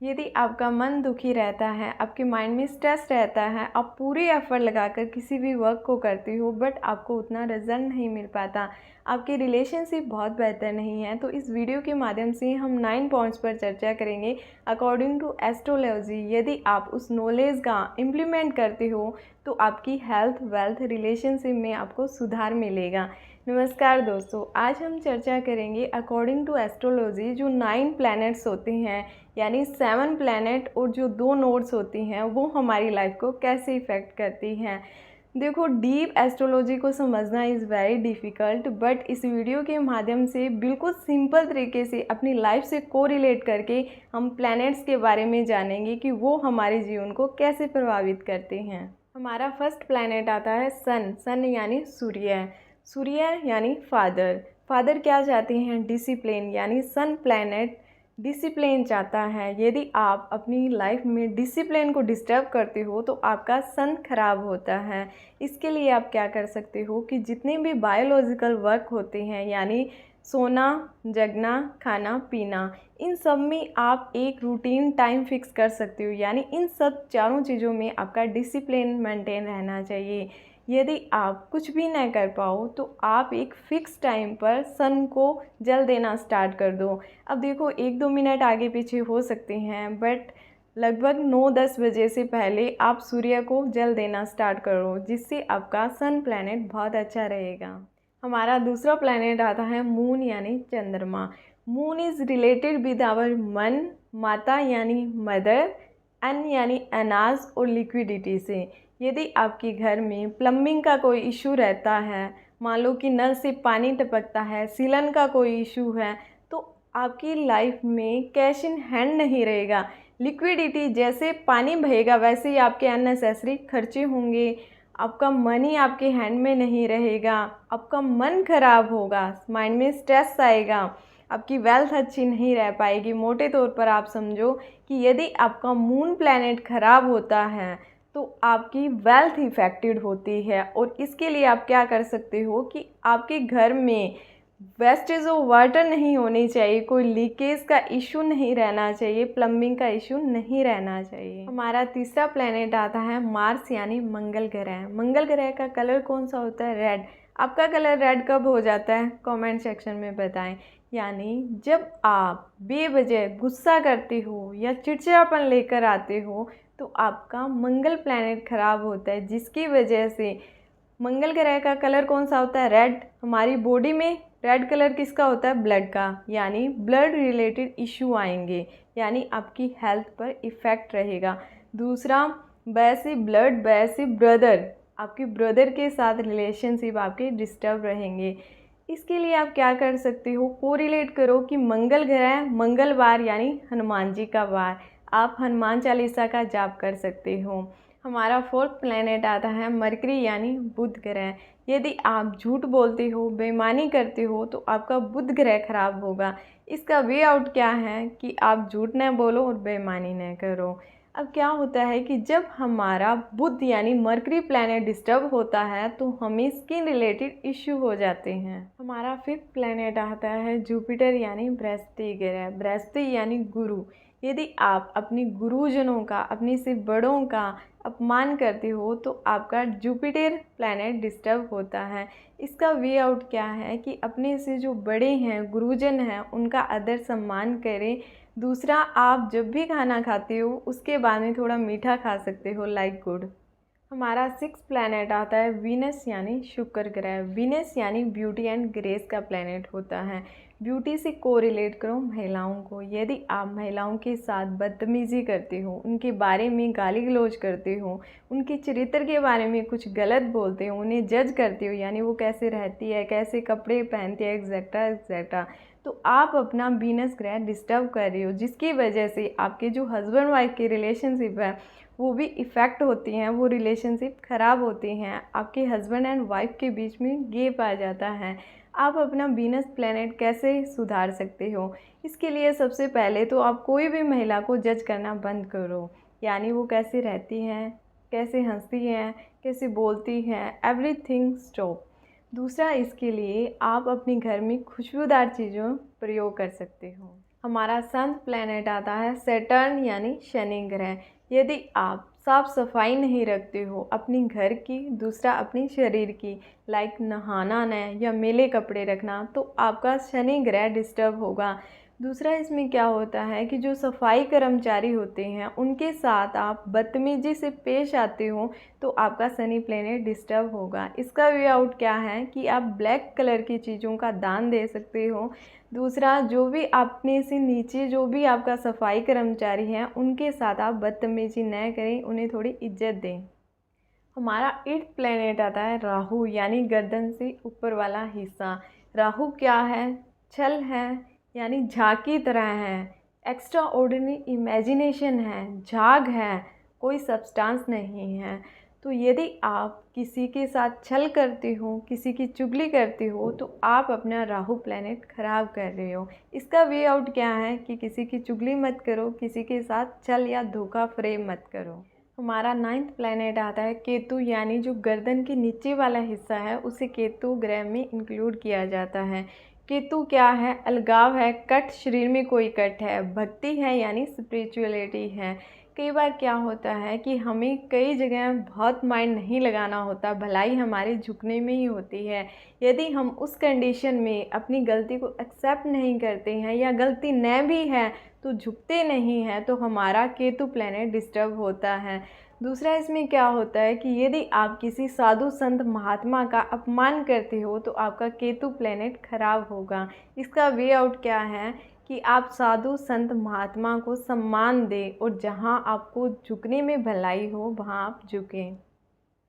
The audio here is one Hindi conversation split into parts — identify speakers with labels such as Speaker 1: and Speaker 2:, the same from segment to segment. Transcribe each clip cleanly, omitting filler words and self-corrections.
Speaker 1: यदि आपका मन दुखी रहता है, आपके माइंड में स्ट्रेस रहता है, आप पूरी एफर्ट लगाकर किसी भी वर्क को करते हो बट आपको उतना रिजल्ट नहीं मिल पाता, आपकी रिलेशनशिप बहुत बेहतर नहीं है, तो इस वीडियो के माध्यम से हम 9 पॉइंट्स पर चर्चा करेंगे अकॉर्डिंग टू एस्ट्रोलॉजी। यदि आप उस नॉलेज का इम्प्लीमेंट करते हो तो आपकी हेल्थ, वेल्थ, रिलेशनशिप में आपको सुधार मिलेगा। नमस्कार दोस्तों, आज हम चर्चा करेंगे अकॉर्डिंग टू एस्ट्रोलॉजी जो 9 प्लैनेट्स होते हैं, यानी 7 प्लैनेट और जो 2 नोड्स होती हैं वो हमारी लाइफ को कैसे इफ़ेक्ट करती हैं। देखो, डीप एस्ट्रोलॉजी को समझना इज़ वेरी डिफ़िकल्ट, बट इस वीडियो के माध्यम से बिल्कुल सिंपल तरीके से अपनी लाइफ से कोरिलेट करके हम प्लैनेट्स के बारे में जानेंगे कि वो हमारे जीवन को कैसे प्रभावित करते हैं। हमारा फर्स्ट प्लैनेट आता है सन। सन यानी सूर्य। सूर्य यानी फादर। फादर क्या चाहते हैं? डिसिप्लिन, यानी सन प्लैनेट डिसिप्लिन चाहता है। यदि आप अपनी लाइफ में डिसिप्लिन को डिस्टर्ब करते हो तो आपका सन खराब होता है। इसके लिए आप क्या कर सकते हो कि जितने भी बायोलॉजिकल वर्क होते हैं, यानी सोना, जगना, खाना पीना, इन सब में आप एक रूटीन टाइम फिक्स कर सकते हो, यानी इन सब चारों चीज़ों में आपका डिसिप्लिन मेंटेन रहना चाहिए। यदि आप कुछ भी न कर पाओ तो आप एक फ़िक्स टाइम पर सन को जल देना स्टार्ट कर दो। अब देखो, 1-2 मिनट आगे पीछे हो सकते हैं, बट लगभग 9-10 बजे से पहले आप सूर्य को जल देना स्टार्ट करो, जिससे आपका सन प्लैनेट बहुत अच्छा रहेगा। हमारा दूसरा प्लैनेट आता है मून यानी चंद्रमा। Moon is related with our मन, माता यानी मदर, अन्न यानी अनाज और लिक्विडिटी से। यदि आपके घर में प्लम्बिंग का कोई इशू रहता है, मान लो कि नल से पानी टपकता है, सीलन का कोई इशू है, तो आपकी लाइफ में कैश इन हैंड नहीं रहेगा। लिक्विडिटी, जैसे पानी बहेगा वैसे ही आपके अननेसेसरी खर्चे होंगे, आपका मनी आपके हैंड में नहीं रहेगा, आपका मन खराब होगा, माइंड में स्ट्रेस आएगा, आपकी वेल्थ अच्छी नहीं रह पाएगी। मोटे तौर पर आप समझो कि यदि आपका मून प्लैनेट खराब होता है तो आपकी वेल्थ इफ़ेक्टेड होती है। और इसके लिए आप क्या कर सकते हो कि आपके घर में वेस्टेज ऑफ वाटर नहीं होनी चाहिए, कोई लीकेज का इशू नहीं रहना चाहिए, प्लम्बिंग का इशू नहीं रहना चाहिए। हमारा तीसरा प्लेनेट आता है मार्स यानी मंगल ग्रह। मंगल ग्रह का कलर कौन सा होता है? रेड। आपका कलर रेड कब हो जाता है? कमेंट सेक्शन में बताएं। यानी जब आप बेवजह गुस्सा करते हो या चिड़चिड़ापन लेकर आते हो तो आपका मंगल प्लैनेट खराब होता है, जिसकी वजह से मंगल ग्रह का कलर कौन सा होता है? रेड। हमारी बॉडी में रेड कलर किसका होता है? ब्लड का, यानी ब्लड रिलेटेड इशू आएंगे, यानी आपकी हेल्थ पर इफ़ेक्ट रहेगा। दूसरा, वैसे ब्लड, वैसे ब्रदर, आपके ब्रदर के साथ रिलेशनशिप आपके डिस्टर्ब रहेंगे। इसके लिए आप क्या कर सकते हो? कोरिलेट करो कि मंगल ग्रह मंगलवार यानी हनुमान जी का वार, आप हनुमान चालीसा का जाप कर सकते हो। हमारा फोर्थ प्लैनेट आता है मरकरी यानी बुध ग्रह। यदि आप झूठ बोलते हो, बेईमानी करते हो तो आपका बुध ग्रह खराब होगा। इसका वे आउट क्या है कि आप झूठ न बोलो और बेईमानी न करो। अब क्या होता है कि जब हमारा बुध यानी मरकरी प्लैनेट डिस्टर्ब होता है तो हमें स्किन रिलेटेड इश्यू हो जाते हैं। हमारा फिफ्थ प्लैनेट आता है जुपिटर यानी बृहस्पति ग्रह। बृहस्पति यानी गुरु। यदि आप अपने गुरुजनों का, अपने से बड़ों का अपमान करते हो तो आपका जुपिटर प्लैनेट डिस्टर्ब होता है। इसका वे आउट क्या है कि अपने से जो बड़े हैं, गुरुजन हैं, उनका आदर सम्मान करें। दूसरा, आप जब भी खाना खाते हो उसके बाद में थोड़ा मीठा खा सकते हो, लाइक गुड़। हमारा सिक्स प्लैनेट आता है वीनस यानी शुक्र ग्रह। वीनस यानी ब्यूटी एंड ग्रेस का प्लैनेट होता है। ब्यूटी से कोरिलेट करो महिलाओं को। यदि आप महिलाओं के साथ बदतमीज़ी करते हो, उनके बारे में गाली गलौज करते हो, उनके चरित्र के बारे में कुछ गलत बोलते हो, उन्हें जज करते हो, यानी वो कैसे रहती है, कैसे कपड़े पहनती है, एक्सेट्रा एक्सेट्रा, तो आप अपना वीनस ग्रह डिस्टर्ब कर रहे हो, जिसकी वजह से आपके जो हस्बैंड वाइफ की रिलेशनशिप है वो भी इफ़ेक्ट होती हैं, वो रिलेशनशिप ख़राब होती हैं, आपके हस्बैंड एंड वाइफ के बीच में गैप आ जाता है। आप अपना वीनस प्लैनेट कैसे सुधार सकते हो? इसके लिए सबसे पहले तो आप कोई भी महिला को जज करना बंद करो, यानी वो कैसे रहती हैं, कैसे हंसती हैं, कैसे बोलती हैं, एवरीथिंग स्टॉप। दूसरा, इसके लिए आप अपने घर में खुशबूदार चीज़ों प्रयोग कर सकते हो। हमारा 7th प्लैनेट आता है सैटर्न यानी शनि ग्रह। यदि आप साफ सफाई नहीं रखते हो अपनी घर की, दूसरा अपनी शरीर की, लाइक नहाना न या मैले कपड़े रखना, तो आपका शनि ग्रह डिस्टर्ब होगा। दूसरा इसमें क्या होता है कि जो सफाई कर्मचारी होते हैं उनके साथ आप बदतमीजी से पेश आते हो तो आपका शनि प्लैनेट डिस्टर्ब होगा। इसका वे आउट क्या है कि आप ब्लैक कलर की चीज़ों का दान दे सकते हो। दूसरा, जो भी अपने से नीचे जो भी आपका सफाई कर्मचारी हैं उनके साथ आप बदतमीजी न करें, उन्हें थोड़ी इज्जत दें। हमारा 8th प्लैनेट आता है राहु यानी गर्दन से ऊपर वाला हिस्सा। राहु क्या है? छल है, यानी झाग की तरह है, एक्स्ट्रा ऑर्डिनरी इमेजिनेशन है, झाग है, कोई सब्सटेंस नहीं है। तो यदि आप किसी के साथ छल करते हो, किसी की चुगली करते हो, तो आप अपना राहु प्लैनेट ख़राब कर रहे हो। इसका वे आउट क्या है कि किसी की चुगली मत करो, किसी के साथ छल या धोखा फ़रेब मत करो। हमारा 9th प्लैनेट आता है केतु यानी जो गर्दन के नीचे वाला हिस्सा है उसे केतु ग्रह में इंक्लूड किया जाता है। केतु क्या है? अलगाव है, कट, शरीर में कोई कट है, भक्ति है यानी स्पिरिचुअलिटी है। कई बार क्या होता है कि हमें कई जगह बहुत माइंड नहीं लगाना होता, भलाई हमारे झुकने में ही होती है। यदि हम उस कंडीशन में अपनी गलती को एक्सेप्ट नहीं करते हैं या गलती न भी है तो झुकते नहीं हैं, तो हमारा केतु प्लैनेट डिस्टर्ब होता है। दूसरा इसमें क्या होता है कि यदि आप किसी साधु संत महात्मा का अपमान करते हो तो आपका केतु प्लैनेट खराब होगा। इसका वे आउट क्या है कि आप साधु संत महात्मा को सम्मान दें और जहां आपको झुकने में भलाई हो वहां आप झुकें।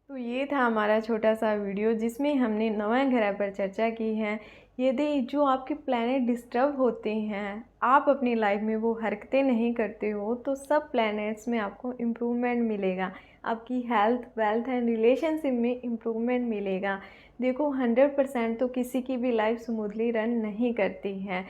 Speaker 1: तो ये था हमारा छोटा सा वीडियो जिसमें हमने नवा ग्रह पर चर्चा की है। यदि जो आपके प्लैनेट डिस्टर्ब होते हैं, आप अपनी लाइफ में वो हरकतें नहीं करते हो, तो सब प्लैनेट्स में आपको इम्प्रूवमेंट मिलेगा। आपकी हेल्थ, वेल्थ एंड रिलेशनशिप में इम्प्रूवमेंट मिलेगा। देखो, 100% तो किसी की भी लाइफ स्मूथली रन नहीं करती है।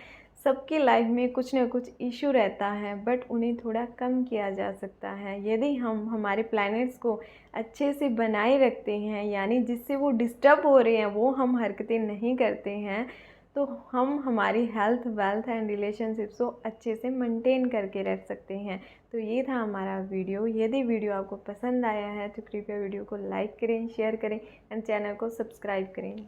Speaker 1: सबकी लाइफ में कुछ ना कुछ इशू रहता है, बट उन्हें थोड़ा कम किया जा सकता है यदि हम हमारे प्लैनेट्स को अच्छे से बनाए रखते हैं, यानी जिससे वो डिस्टर्ब हो रहे हैं वो हम हरकतें नहीं करते हैं, तो हम हमारी हेल्थ, वेल्थ एंड रिलेशनशिप्स को अच्छे से मेंटेन करके रख सकते हैं। तो ये था हमारा वीडियो। यदि वीडियो आपको पसंद आया है तो कृपया वीडियो को लाइक करें, शेयर करें एंड चैनल को सब्सक्राइब करें।